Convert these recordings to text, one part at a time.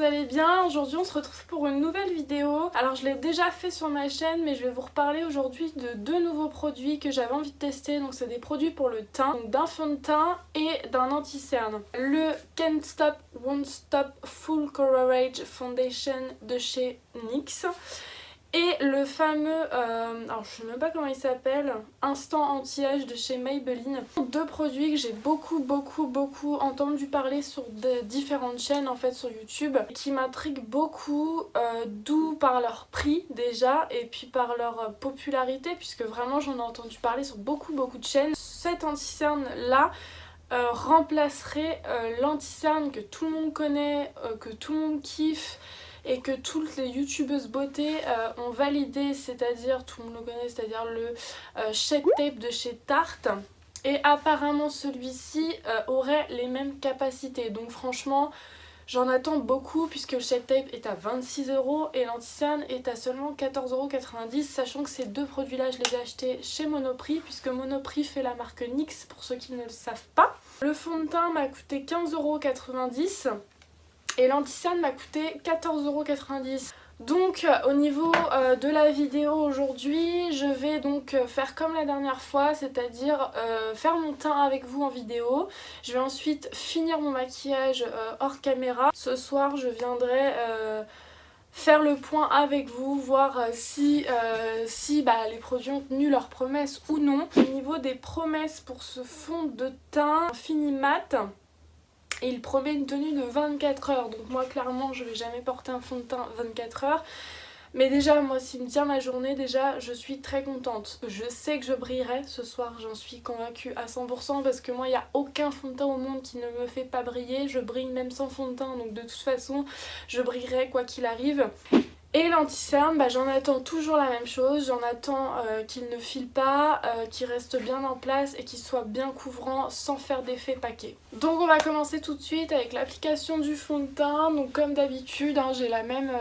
vous allez bien. Aujourd'hui on se retrouve pour une nouvelle vidéo. Alors je l'ai déjà fait sur ma chaîne mais je vais vous reparler aujourd'hui de deux nouveaux produits que j'avais envie de tester. Donc c'est des produits pour le teint, d'un fond de teint et d'un anti-cerne. Le Can't Stop Won't Stop Full Coverage Foundation de chez NYX. Et le fameux, alors je sais même pas comment il s'appelle, Instant Anti-Âge de chez Maybelline. Deux produits que j'ai beaucoup entendu parler sur différentes chaînes en fait sur YouTube, qui m'intriguent beaucoup, d'où par leur prix déjà et puis par leur popularité, puisque vraiment j'en ai entendu parler sur beaucoup de chaînes. Cet anti-cerne là remplacerait l'anti-cerne que tout le monde connaît, que tout le monde kiffe et que toutes les youtubeuses beauté ont validé, c'est-à-dire, tout le monde le connaît, c'est-à-dire le Shape Tape de chez Tarte. Et apparemment celui-ci aurait les mêmes capacités. Donc franchement, j'en attends beaucoup puisque le Shape Tape est à 26 € et l'anti-cerne est à seulement 14,90 €, sachant que ces deux produits-là, je les ai achetés chez Monoprix, puisque Monoprix fait la marque NYX pour ceux qui ne le savent pas. Le fond de teint m'a coûté 15,90 € et l'anti-cerne m'a coûté 14,90 €. Donc au niveau de la vidéo aujourd'hui, je vais donc faire comme la dernière fois, c'est-à-dire faire mon teint avec vous en vidéo. Je vais ensuite finir mon maquillage hors caméra. Ce soir je viendrai faire le point avec vous, voir si les produits ont tenu leurs promesses ou non. Au niveau des promesses pour ce fond de teint fini mat, et il promet une tenue de 24 heures. Donc moi clairement je vais jamais porter un fond de teint 24 heures. Mais déjà moi s'il me tient ma journée, déjà je suis très contente. Je sais que je brillerai ce soir, j'en suis convaincue à 100%, parce que moi il n'y a aucun fond de teint au monde qui ne me fait pas briller. Je brille même sans fond de teint, donc de toute façon je brillerai quoi qu'il arrive. Et l'anti-cerne, j'en attends toujours la même chose, j'en attends qu'il ne file pas, qu'il reste bien en place et qu'il soit bien couvrant sans faire d'effet paquet. Donc on va commencer tout de suite avec l'application du fond de teint. Donc comme d'habitude, j'ai la même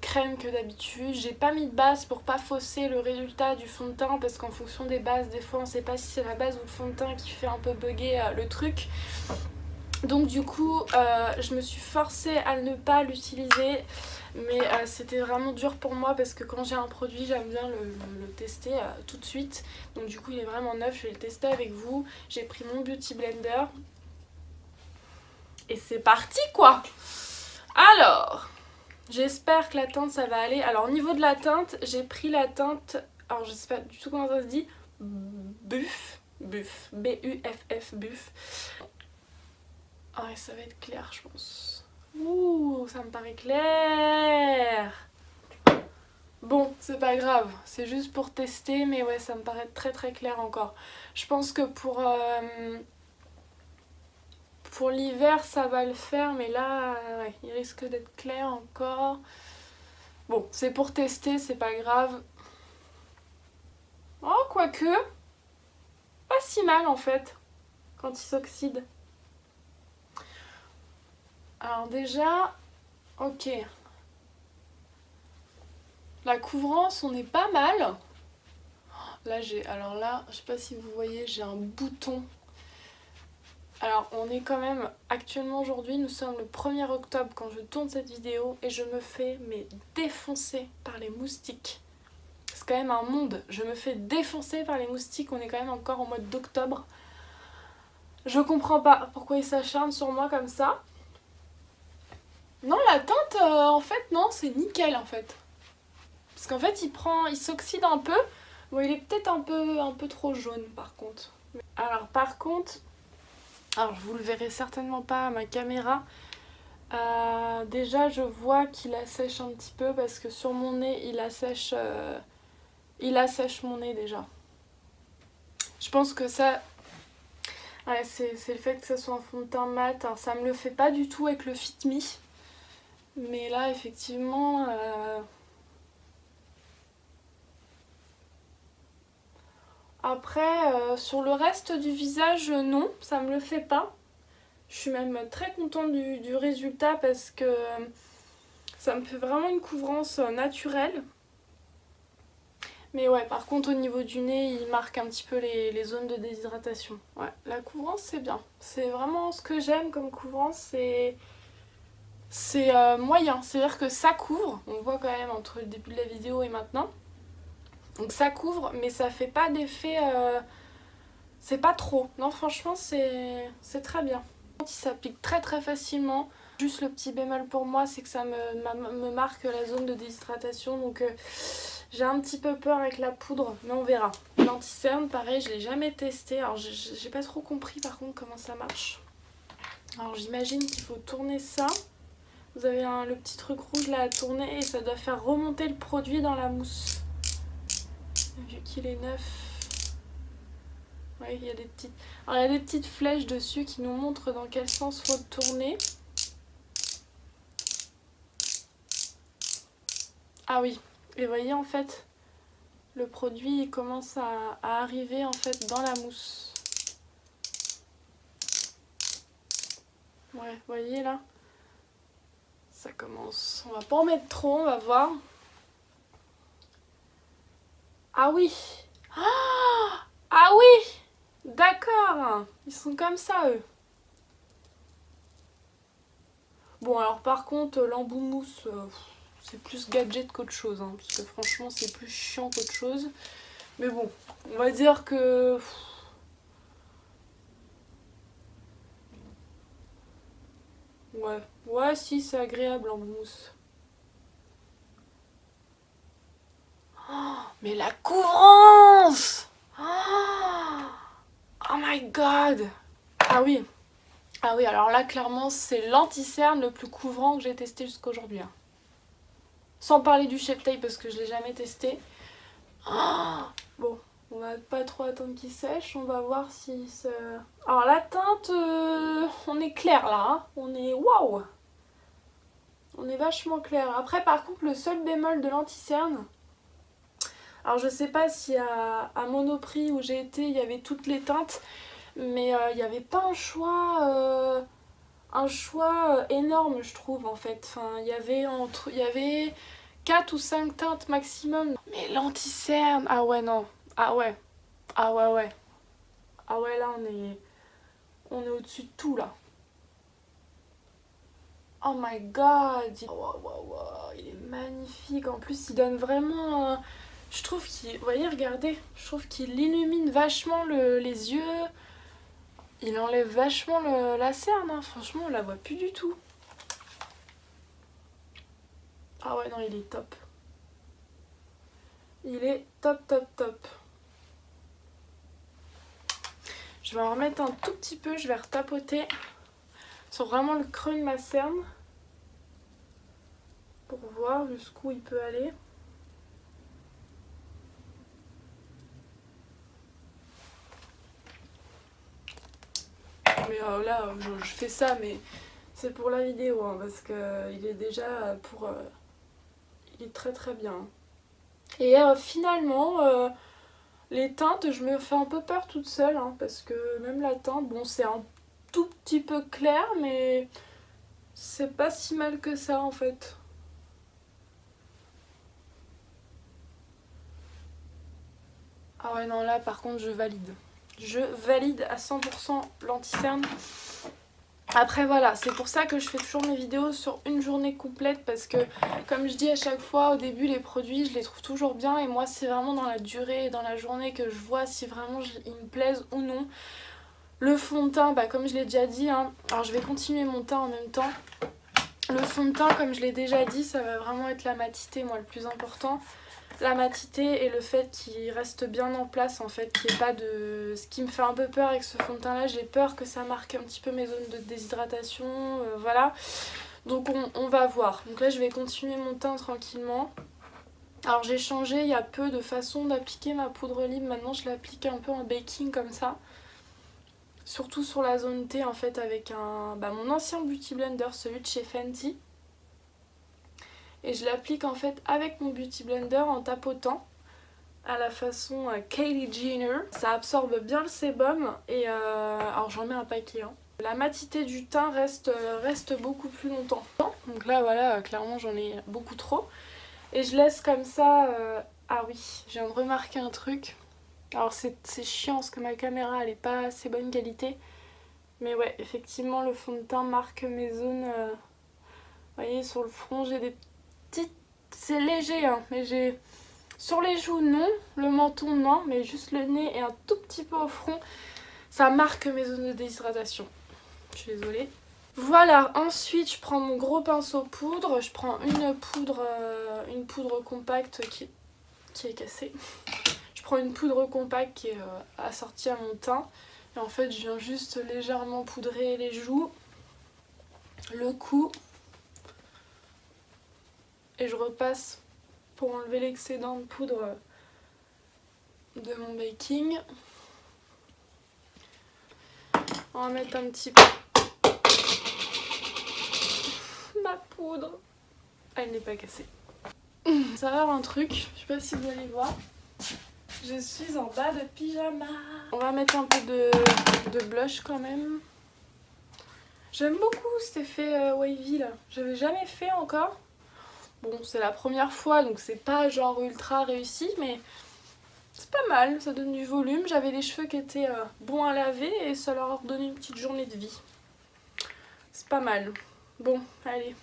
crème que d'habitude. J'ai pas mis de base pour pas fausser le résultat du fond de teint, parce qu'en fonction des bases, des fois on sait pas si c'est la base ou le fond de teint qui fait un peu bugger le truc. Donc du coup je me suis forcée à ne pas l'utiliser, mais c'était vraiment dur pour moi parce que quand j'ai un produit j'aime bien le tester tout de suite. Donc du coup il est vraiment neuf, je vais le tester avec vous. J'ai pris mon Beauty Blender et c'est parti quoi. Alors j'espère que la teinte ça va aller. Alors au niveau de la teinte, j'ai pris la teinte, alors je sais pas du tout comment ça se dit, Buff, B-U-F-F, Buff. Ah ouais, ça va être clair je pense. Ouh, ça me paraît clair. Bon, c'est pas grave, c'est juste pour tester, mais ouais, ça me paraît très clair encore. Je pense que pour l'hiver ça va le faire, mais là, ouais, il risque d'être clair encore. Bon, c'est pour tester, c'est pas grave. Oh, quoique, pas si mal en fait, quand il s'oxyde. Alors déjà, ok. La couvrance, on est pas mal. Là, alors là, je sais pas si vous voyez, j'ai un bouton. Alors, on est quand même, actuellement aujourd'hui, nous sommes le 1er octobre quand je tourne cette vidéo et je me fais défoncer par les moustiques. C'est quand même un monde. Je me fais défoncer par les moustiques, on est quand même encore en mois d'octobre. Je comprends pas pourquoi ils s'acharnent sur moi comme ça. Non, la teinte, en fait, non, c'est nickel en fait. Parce qu'en fait, il s'oxyde un peu. Bon, il est peut-être un peu trop jaune par contre. Alors par contre, alors je vous le verrez certainement pas à ma caméra. Déjà, je vois qu'il assèche un petit peu parce que sur mon nez, il assèche mon nez déjà. Je pense que ça... Ouais, c'est le fait que ça soit un fond de teint mat. Alors ça me le fait pas du tout avec le Fit Me. Mais là, effectivement... Après, sur le reste du visage, non, ça me le fait pas. Je suis même très contente du résultat parce que ça me fait vraiment une couvrance naturelle. Mais ouais, par contre, au niveau du nez, il marque un petit peu les zones de déshydratation. Ouais, la couvrance, c'est bien. C'est vraiment ce que j'aime comme couvrance, c'est moyen, c'est-à-dire que ça couvre, on voit quand même entre le début de la vidéo et maintenant. Donc ça couvre, mais ça fait pas d'effet, c'est pas trop. Non, franchement, c'est très bien. Il s'applique très très facilement. Juste le petit bémol pour moi, c'est que ça me marque la zone de déshydratation, donc j'ai un petit peu peur avec la poudre, mais on verra. L'anti-cerne, pareil, je l'ai jamais testé, alors j'ai pas trop compris par contre comment ça marche. Alors j'imagine qu'il faut tourner ça. Vous avez le petit truc rouge là à tourner et ça doit faire remonter le produit dans la mousse. Vu qu'il est neuf. Ouais, il y a des petites... Alors il y a des petites flèches dessus qui nous montrent dans quel sens faut le tourner. Ah oui, et vous voyez en fait, le produit il commence à arriver en fait dans la mousse. Ouais, vous voyez là, ça commence. On va pas en mettre trop, on va voir. Ah oui. Ah oui. D'accord. Ils sont comme ça eux. Bon alors par contre l'embout mousse, c'est plus gadget qu'autre chose, hein, parce que franchement c'est plus chiant qu'autre chose. Mais bon, on va dire que... Ouais, si c'est agréable en mousse. Oh, mais la couvrance! Oh my god! Ah oui, alors là clairement c'est l'anti-cerne le plus couvrant que j'ai testé jusqu'à aujourd'hui. Hein. Sans parler du Shape Tape parce que je l'ai jamais testé. Oh, bon, on va pas trop attendre qu'il sèche, on va voir si ça... Alors la teinte, on est clair là, hein. On est... Waouh! On est vachement clair. Après par contre le seul bémol de l'anti-cerne... Alors je sais pas si à Monoprix où j'ai été il y avait toutes les teintes, mais il n'y avait pas un choix énorme je trouve en fait. Enfin, il y avait 4 ou 5 teintes maximum. Mais l'anti-cerne, ah ouais non, ah ouais, ah ouais ouais. Ah ouais là on est au-dessus de tout là. Oh my god, il est magnifique. En plus il donne vraiment... Je trouve qu'il... Vous voyez, regardez. Je trouve qu'il illumine vachement les yeux. Il enlève vachement la cerne. Hein. Franchement, on la voit plus du tout. Ah ouais, non, il est top. Il est top, top, top. Je vais en remettre un tout petit peu. Je vais retapoter sur vraiment le creux de ma cerne. Pour voir jusqu'où il peut aller. Mais là, je fais ça, mais c'est pour la vidéo, hein, parce que il est déjà pour... il est très très bien. Et finalement, les teintes, je me fais un peu peur toute seule, hein, parce que même la teinte, bon, c'est un tout petit peu clair, mais c'est pas si mal que ça en fait. Ah ouais, non, là par contre, je valide. Je valide à 100% l'anti-cerne. Après voilà, c'est pour ça que je fais toujours mes vidéos sur une journée complète parce que comme je dis à chaque fois au début, les produits je les trouve toujours bien et moi c'est vraiment dans la durée et dans la journée que je vois si vraiment ils me plaisent ou non. Le fond de teint, bah, comme je l'ai déjà dit, hein, alors je vais continuer mon teint en même temps. Le fond de teint, comme je l'ai déjà dit, ça va vraiment être la matité, moi le plus important. La matité et le fait qu'il reste bien en place en fait, qu'il n'y ait pas de... Ce qui me fait un peu peur avec ce fond de teint là, j'ai peur que ça marque un petit peu mes zones de déshydratation, voilà. Donc on va voir. Donc là je vais continuer mon teint tranquillement. Alors j'ai changé il y a peu de façon d'appliquer ma poudre libre, maintenant je l'applique un peu en baking comme ça. Surtout sur la zone T en fait avec mon ancien beauty blender, celui de chez Fenty. Et je l'applique en fait avec mon beauty blender en tapotant à la façon Kylie Jenner. Ça absorbe bien le sébum et alors j'en mets un paquet. Hein. La matité du teint reste beaucoup plus longtemps. Donc là voilà, clairement j'en ai beaucoup trop. Et je laisse comme ça... Ah oui, je viens de remarquer un truc. Alors c'est chiant parce que ma caméra elle est pas assez bonne qualité. Mais ouais, effectivement le fond de teint marque mes zones voyez, sur le front, j'ai des petites... C'est léger, hein, mais j'ai... Sur les joues, non. Le menton, non. Mais juste le nez et un tout petit peu au front. Ça marque mes zones de déshydratation. Je suis désolée. Voilà, ensuite je prends mon gros pinceau poudre. Je prends une poudre compacte qui est cassée. Je prends une poudre compacte qui est assortie à mon teint. Et en fait, je viens juste légèrement poudrer les joues, le cou. Et je repasse pour enlever l'excédent de poudre de mon baking. On va mettre un petit peu ma poudre. Elle n'est pas cassée. Ça va avoir un truc, je sais pas si vous allez voir. Je suis en bas de pyjama. On va mettre un peu de blush quand même. J'aime beaucoup cet effet wavy là. J'avais jamais fait encore. Bon, c'est la première fois donc c'est pas genre ultra réussi, mais c'est pas mal, ça donne du volume. J'avais les cheveux qui étaient bons à laver et ça leur a donné une petite journée de vie. C'est pas mal. Bon, allez,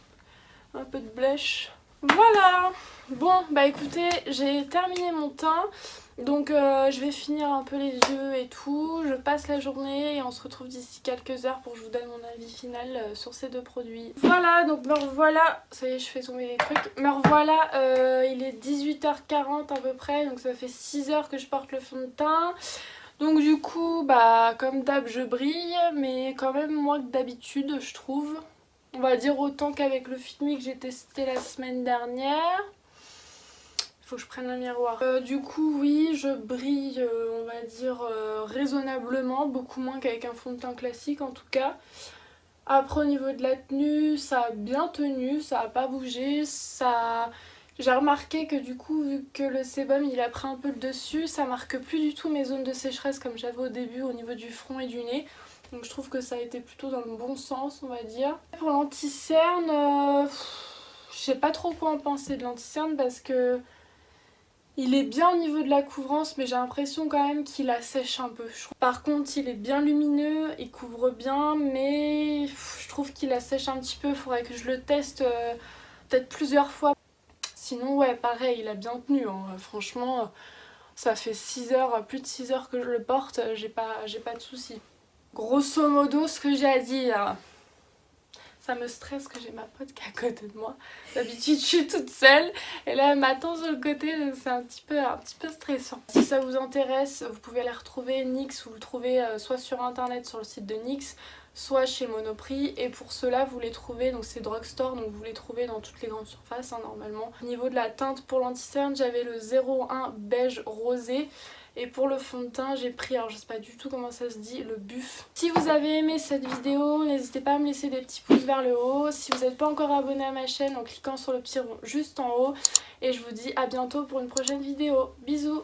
un peu de blush. Voilà. Bon, bah écoutez, j'ai terminé mon teint. Donc je vais finir un peu les yeux et tout. Je passe la journée et on se retrouve d'ici quelques heures pour que je vous donne mon avis final sur ces deux produits. Voilà, donc me revoilà. Ça y est, je fais tomber les trucs. Me revoilà, il est 18h40 à peu près. Donc ça fait 6 heures que je porte le fond de teint. Donc du coup, bah comme d'hab, je brille. Mais quand même moins que d'habitude, je trouve. On va dire autant qu'avec le Fit Me que j'ai testé la semaine dernière. Il faut que je prenne un miroir. Du coup, oui, je brille, on va dire, raisonnablement. Beaucoup moins qu'avec un fond de teint classique, en tout cas. Après, au niveau de la tenue, ça a bien tenu. Ça n'a pas bougé. J'ai remarqué que du coup, vu que le sébum, il a pris un peu le dessus, ça marque plus du tout mes zones de sécheresse comme j'avais au début au niveau du front et du nez. Donc je trouve que ça a été plutôt dans le bon sens, on va dire. Pour l'anti-cerne, je sais pas trop quoi en penser de l'anti-cerne parce que il est bien au niveau de la couvrance, mais j'ai l'impression quand même qu'il assèche un peu. Par contre, il est bien lumineux, il couvre bien, mais je trouve qu'il assèche un petit peu. Il faudrait que je le teste peut-être plusieurs fois. Sinon, ouais, pareil, il a bien tenu, hein. Franchement, ça fait 6 heures, plus de 6 heures que je le porte, j'ai pas de soucis. Grosso modo, ce que j'ai à dire, ça me stresse que j'ai ma pote qui est à côté de moi. D'habitude, je suis toute seule et là, elle m'attend sur le côté, donc c'est un petit peu stressant. Si ça vous intéresse, vous pouvez aller retrouver NYX, vous le trouvez soit sur internet sur le site de NYX, soit chez Monoprix. Et pour cela, vous les trouvez, donc c'est drugstore, donc vous les trouvez dans toutes les grandes surfaces, hein, normalement. Au niveau de la teinte pour l'anti-cerne, j'avais le 01 beige rosé. Et pour le fond de teint, j'ai pris, alors je sais pas du tout comment ça se dit, le buff. Si vous avez aimé cette vidéo, n'hésitez pas à me laisser des petits pouces vers le haut. Si vous n'êtes pas encore abonné à ma chaîne, en cliquant sur le petit rond juste en haut. Et je vous dis à bientôt pour une prochaine vidéo. Bisous!